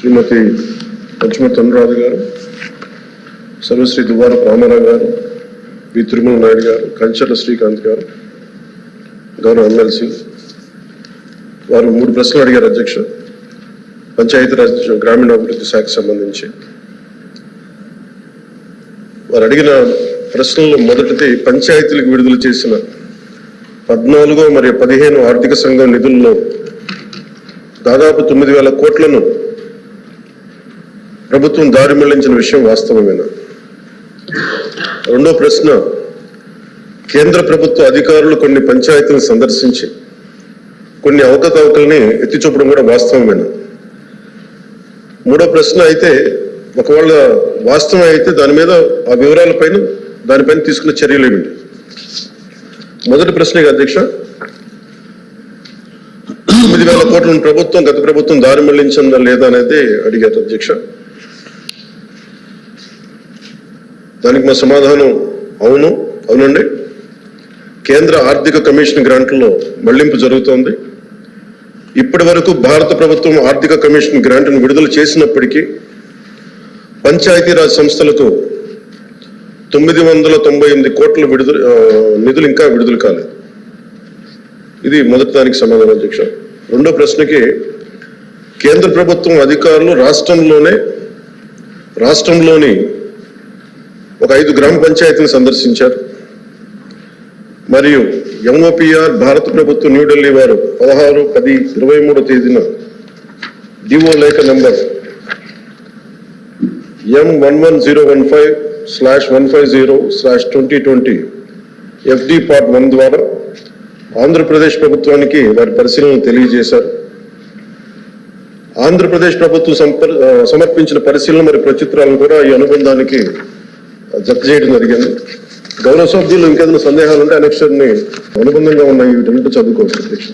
శ్రీమతి లక్ష్మీ రాజు గారు, సర్వశ్రీ దువ్వార రామారావు గారు, వి తిరుమల నాయుడు గారు, కంచెల శ్రీకాంత్ గారు, గౌరవ ఎమ్మెల్సీ వారు 3 ప్రశ్నలు అడిగారు అధ్యక్ష. పంచాయతీరాజ్ గ్రామీణాభివృద్ధి శాఖకు సంబంధించి వారు అడిగిన ప్రశ్నల్లో మొదటిది పంచాయతీలకు విడుదల చేసిన 14 మరియు 15 ఆర్థిక సంఘం నిధుల్లో దాదాపు 9,000 కోట్లను ప్రభుత్వం దారి మళ్లించిన విషయం వాస్తవమేనా? రెండో ప్రశ్న, కేంద్ర ప్రభుత్వ అధికారులు కొన్ని పంచాయతీలను సందర్శించి కొన్ని అవకతవకల్ని ఎత్తి చూపడం కూడా వాస్తవమేనా? మూడో ప్రశ్న అయితే ఒకవేళ వాస్తవం అయితే దాని మీద ఆ వివరాలపైన దానిపైన తీసుకున్న చర్యలు ఏమిటి? మొదటి ప్రశ్న అధ్యక్ష, 9,000 కోట్లను గత ప్రభుత్వం దారి మళ్లించిందా లేదా అనేది అడిగారు అధ్యక్ష. దానికి మా సమాధానం అవునండి. కేంద్ర ఆర్థిక కమిషన్ గ్రాంట్లలో మళ్లింపు జరుగుతోంది. ఇప్పటి వరకు భారత ప్రభుత్వం ఆర్థిక కమిషన్ గ్రాంట్ను విడుదల చేసినప్పటికీ పంచాయతీరాజ్ సంస్థలకు 998 కోట్ల నిధులు ఇంకా విడుదల కాలేదు. ఇది మొదటి దానికి సమాధానం అధ్యక్ష. రెండో ప్రశ్నకి, కేంద్ర ప్రభుత్వం అధికారులు రాష్ట్రంలోని ఒక 5 గ్రామ పంచాయతీని సందర్శించారు. మరియు ఎంఓపిఆర్ భారత ప్రభుత్వం న్యూఢిల్లీ వారు 16/10/23 తేదీన డిఓ లేఖ నంబర్ M11015/150/2020 FD Part 1 ద్వారా ఆంధ్రప్రదేశ్ ప్రభుత్వానికి వారి పరిశీలన తెలియజేశారు. ఆంధ్రప్రదేశ్ ప్రభుత్వం సమర్పించిన పరిశీలన మరియు ప్రచిత్రాలను కూడా ఈ అనుబంధానికి జత చేయడం జరిగింది. గౌరవ సభ్యులు ఇంకేదైనా సందేహాలు ఉంటే అనక్షర్ని అనుబంధంగా ఉన్న వీటన్నిటి చదువుకోవచ్చు అధ్యక్ష.